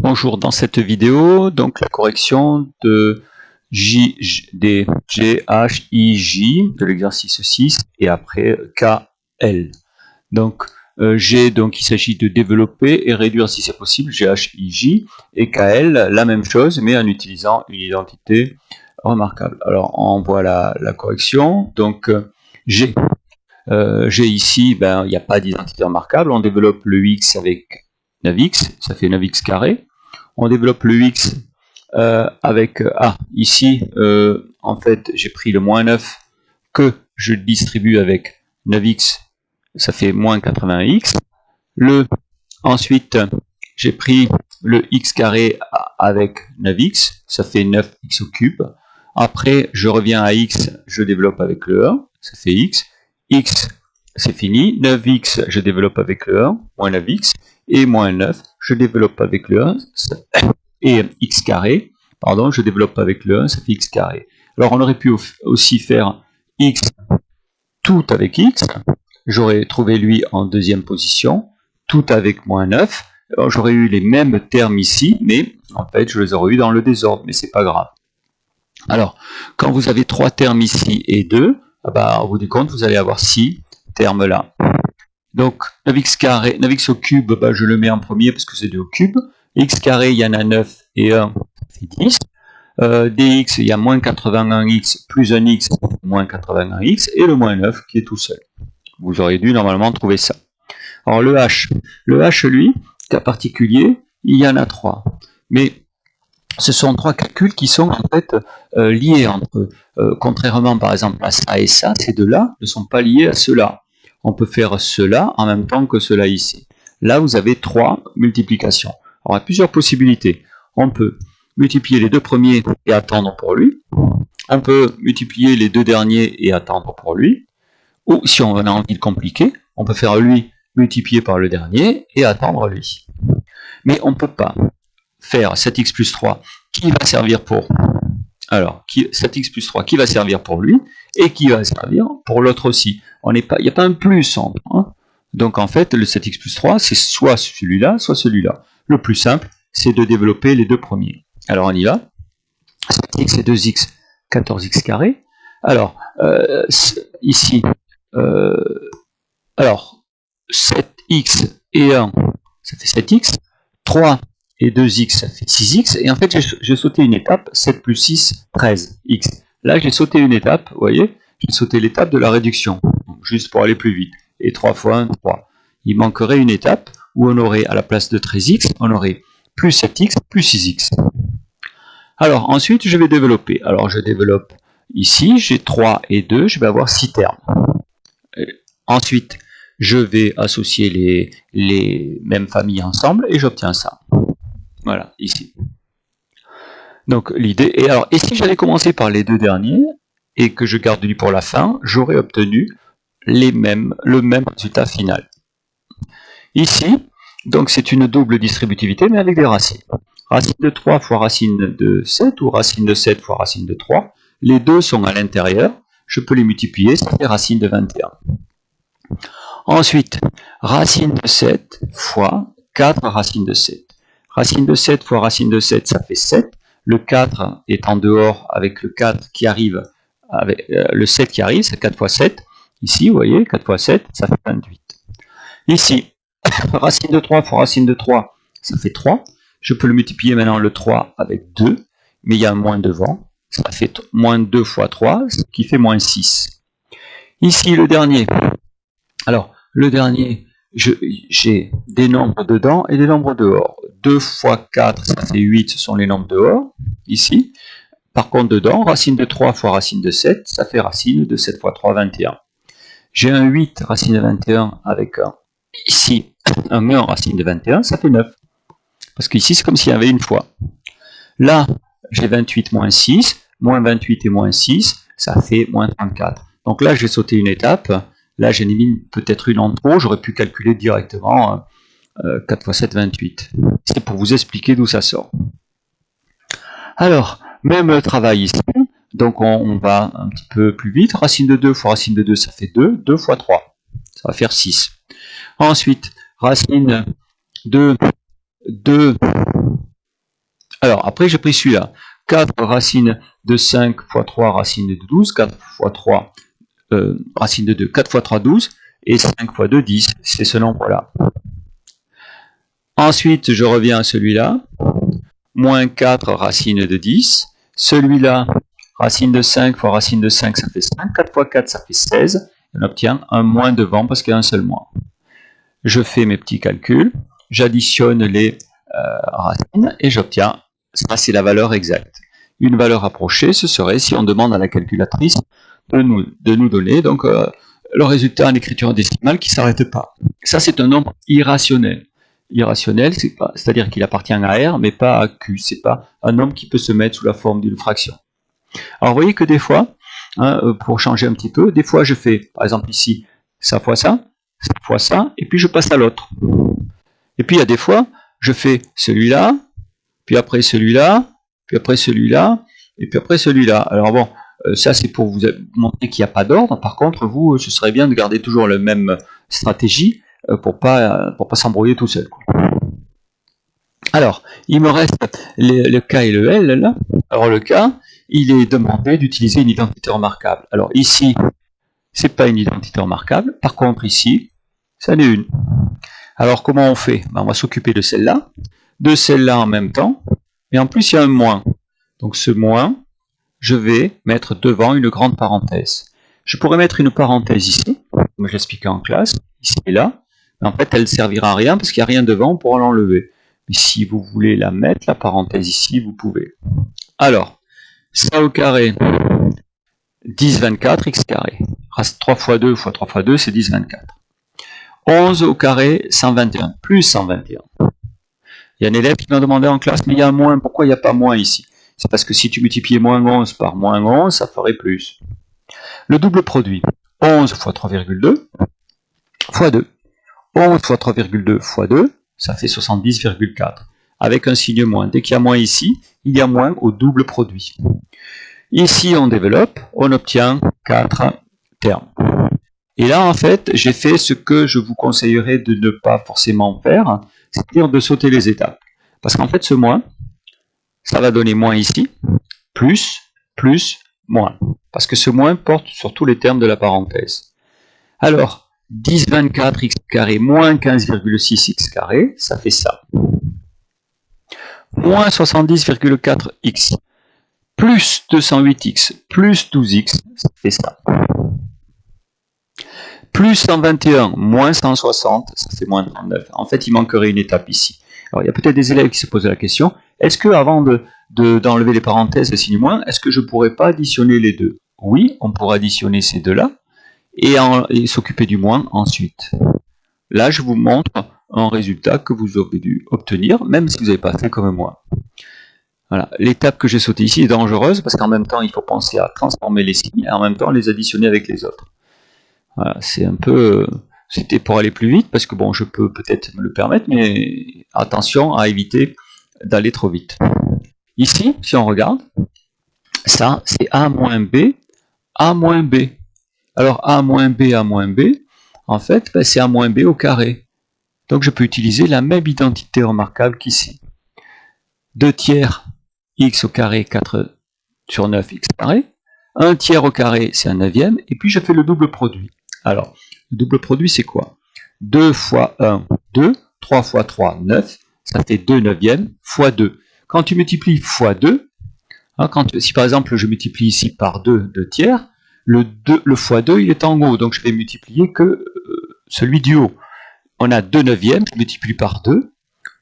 Bonjour, dans cette vidéo, donc la correction de des G, H, I, J de l'exercice 6 et après KL. Donc G, donc il s'agit de développer et réduire si c'est possible, G, H, I, J, et KL, la même chose, mais en utilisant une identité remarquable. Alors on voit la correction, donc G. G ici, ben, il n'y a pas d'identité remarquable, on développe le X avec 9X, ça fait 9X carré. On développe le X avec ici, en fait, j'ai pris le moins 9 que je distribue avec 9X, ça fait moins 80X. Ensuite, j'ai pris le X carré avec 9X, ça fait 9X au cube. Après, je reviens à X, je développe avec le 1, ça fait X. X, c'est fini. 9X, je développe avec le 1, moins 9X. Et moins 9, je développe avec le 1, et X carré, pardon, je développe avec le 1, ça fait X carré. Alors on aurait pu aussi faire X tout avec X, j'aurais trouvé lui en deuxième position, tout avec moins 9, j'aurais eu les mêmes termes ici, mais en fait je les aurais eu dans le désordre, mais c'est pas grave. Alors, quand vous avez 3 termes ici et 2, au bout du compte, vous allez avoir 6 termes là. Donc, 9x carré, 9x au cube, je le mets en premier parce que c'est 2 au cube. X carré, il y en a 9 et 1, ça fait 10. Dx, il y a moins 81x plus un x, moins 81x, et le moins 9 qui est tout seul. Vous auriez dû normalement trouver ça. Alors le H, lui, cas particulier, il y en a 3. Mais ce sont 3 calculs qui sont en fait liés entre eux. Contrairement par exemple à ça et ça, ces deux-là ne sont pas liés à ceux-là. On peut faire cela en même temps que cela ici. Là, vous avez 3 multiplications. Alors, il y a plusieurs possibilités. On peut multiplier les deux premiers et attendre pour lui. On peut multiplier les deux derniers et attendre pour lui. Ou si on a envie de compliquer, on peut faire lui multiplier par le dernier et attendre lui. Mais on ne peut pas faire 7x plus 3 qui va servir pour... Alors, 7x plus 3 qui va servir pour lui et qui va servir pour l'autre aussi. Il n'y a pas un plus entre. Donc en fait, le 7x plus 3, c'est soit celui-là, soit celui-là. Le plus simple, c'est de développer les deux premiers. Alors on y va. 7x et 2x, 14x carré. Alors, ici, alors 7x et 1, ça fait 7x. 3 et 2x, ça fait 6x. Et en fait, j'ai sauté une étape. 7 plus 6, 13x. Là, j'ai sauté une étape, vous voyez. J'ai sauté l'étape de la réduction, juste pour aller plus vite. Et 3 fois 1, 3. Il manquerait une étape où on aurait, à la place de 13x, on aurait plus 7x, plus 6x. Alors, ensuite, je vais développer. Alors, je développe ici, j'ai 3 et 2, je vais avoir 6 termes. Ensuite, je vais associer les mêmes familles ensemble et j'obtiens ça. Voilà, ici. Donc, l'idée est... Alors, et si j'avais commencé par les deux derniers et que je garde lui pour la fin, j'aurais obtenu le même résultat final. Ici, donc c'est une double distributivité, mais avec des racines. Racine de 3 fois racine de 7 ou racine de 7 fois racine de 3. Les deux sont à l'intérieur. Je peux les multiplier, ça fait racine de 21. Ensuite, racine de 7 fois 4 racine de 7. Racine de 7 fois racine de 7, ça fait 7. Le 4 est en dehors avec le 4 qui arrive, avec le 7 qui arrive, c'est 4 fois 7. Ici, vous voyez, 4 fois 7, ça fait 28. Ici, racine de 3 fois racine de 3, ça fait 3. Je peux le multiplier maintenant le 3 avec 2, mais il y a un moins devant. Ça fait moins 2 fois 3, ce qui fait moins 6. Ici, le dernier. Alors, le dernier, j'ai des nombres dedans et des nombres dehors. 2 fois 4, ça fait 8, ce sont les nombres dehors, ici. Par contre, dedans, racine de 3 fois racine de 7, ça fait racine de 7 fois 3, 21. J'ai un 8 racine de 21 avec ici un 1 racine de 21, ça fait 9. Parce qu'ici, c'est comme s'il y avait une fois. Là, j'ai 28 moins 6, moins 28 et moins 6, ça fait moins 34. Donc là, j'ai sauté une étape. Là, j'ai mis peut-être une en trop. J'aurais pu calculer directement 4 fois 7, 28. C'est pour vous expliquer d'où ça sort. Alors, même travail ici. Donc, on va un petit peu plus vite. Racine de 2 fois racine de 2, ça fait 2. 2 fois 3, ça va faire 6. Ensuite, racine de 2 Alors, après, j'ai pris celui-là. 4 racine de 5 fois 3 racine de 12. 4 fois 3 racine de 2. 4 fois 3, 12. Et 5 fois 2, 10. C'est ce nombre-là. Ensuite, je reviens à celui-là. Moins 4 racine de 10. Celui-là, racine de 5 fois racine de 5, ça fait 5. 4 fois 4, ça fait 16. On obtient un moins devant parce qu'il y a un seul moins. Je fais mes petits calculs. J'additionne les racines et j'obtiens, ça c'est la valeur exacte. Une valeur approchée, ce serait si on demande à la calculatrice de nous donner donc, le résultat en écriture décimale qui ne s'arrête pas. Ça c'est un nombre irrationnel. Irrationnel, c'est-à-dire qu'il appartient à R, mais pas à Q. C'est pas un nombre qui peut se mettre sous la forme d'une fraction. Alors vous voyez que des fois, hein, pour changer un petit peu, des fois je fais, par exemple ici, ça fois ça fois ça, et puis je passe à l'autre. Et puis il y a des fois, je fais celui-là, puis après celui-là, puis après celui-là, et puis après celui-là. Alors bon, ça c'est pour vous montrer qu'il n'y a pas d'ordre. Par contre, vous, ce serait bien de garder toujours la même stratégie pour pas s'embrouiller tout seul, quoi. Alors, il me reste le K et le L là. Alors le K, il est demandé d'utiliser une identité remarquable. Alors ici, c'est pas une identité remarquable. Par contre ici, ça en est une. Alors comment on fait? On va s'occuper de celle-là en même temps, et en plus il y a un moins. Donc ce moins, je vais mettre devant une grande parenthèse. Je pourrais mettre une parenthèse ici, comme je l'expliquais en classe, ici et là, mais en fait elle ne servira à rien parce qu'il n'y a rien devant, on pourra l'enlever. Mais si vous voulez la mettre, la parenthèse ici, vous pouvez. Alors, ça au carré, 10, 24, x carré. 3 fois 2 fois 3 fois 2, c'est 10, 24. 11 au carré, 121, plus 121. Il y a un élève qui m'a demandé en classe, mais il y a un moins, pourquoi il n'y a pas moins ici? C'est parce que si tu multipliais moins 11 par moins 11, ça ferait plus. Le double produit, 11 fois 3,2 fois 2. 11 fois 3,2 fois 2, ça fait 70,4. Avec un signe moins. Dès qu'il y a moins ici, il y a moins au double produit. Ici, on développe, on obtient 4 termes. Et là, en fait, j'ai fait ce que je vous conseillerais de ne pas forcément faire, c'est-à-dire de sauter les étapes. Parce qu'en fait, ce moins, ça va donner moins ici, plus, moins. Parce que ce moins porte sur tous les termes de la parenthèse. Alors, 10, 24 x carré moins 15,6 x carré, ça fait ça. Moins 70,4 x plus 208x plus 12x, ça fait ça. Plus 121 moins 160, ça fait moins 39. En fait, il manquerait une étape ici. Alors, il y a peut-être des élèves qui se posent la question, est-ce que avant d'enlever les parenthèses, le signe moins, est-ce que je ne pourrais pas additionner les deux? Oui, on pourra additionner ces deux-là et s'occuper du moins ensuite. Là, je vous montre un résultat que vous aurez dû obtenir, même si vous n'avez pas fait comme moi. Voilà. L'étape que j'ai sautée ici est dangereuse parce qu'en même temps, il faut penser à transformer les signes et en même temps les additionner avec les autres. Voilà, c'est un peu... C'était pour aller plus vite parce que bon, je peux peut-être me le permettre, mais attention à éviter d'aller trop vite. Ici, si on regarde, ça c'est A moins B, A moins B. Alors A moins B, A moins B, en fait, ben, c'est A moins B au carré. Donc je peux utiliser la même identité remarquable qu'ici. 2 tiers x au carré, 4 sur 9 x carré. 1 tiers au carré, c'est un neuvième. Et puis je fais le double produit. Alors, le double produit, c'est quoi? 2 fois 1, 2. 3 fois 3, 9. Ça fait 2 neuvièmes fois 2. Quand tu multiplies fois 2, hein, si par exemple je multiplie ici par 2, 2 tiers, le fois 2, il est en haut. Donc je vais multiplier que celui du haut. On a 2 neuvièmes, je multiplie par 2.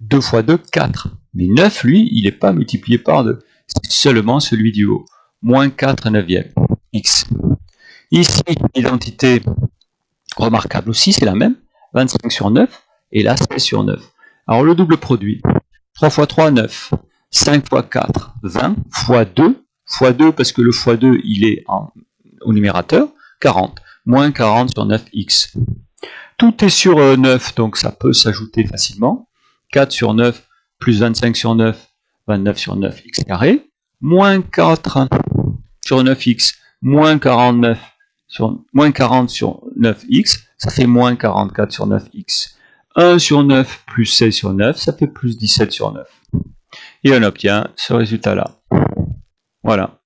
2 fois 2, 4. Mais 9, lui, il n'est pas multiplié par 2. C'est seulement celui du haut. Moins 4 neuvièmes, x. Ici, l'identité remarquable aussi, c'est la même. 25 sur 9, et là, 16 sur 9. Alors, le double produit. 3 fois 3, 9. 5 fois 4, 20. Fois 2. Fois 2, parce que le fois 2, il est au numérateur. 40. Moins 40 sur 9x. Tout est sur 9, donc ça peut s'ajouter facilement. 4 sur 9, plus 25 sur 9, 29 sur 9, x carré. Moins 4 sur 9x, moins 40 sur 9x, ça fait moins 44 sur 9x. 1 sur 9 plus 16 sur 9, ça fait plus 17 sur 9. et on obtient ce résultat-là. Voilà.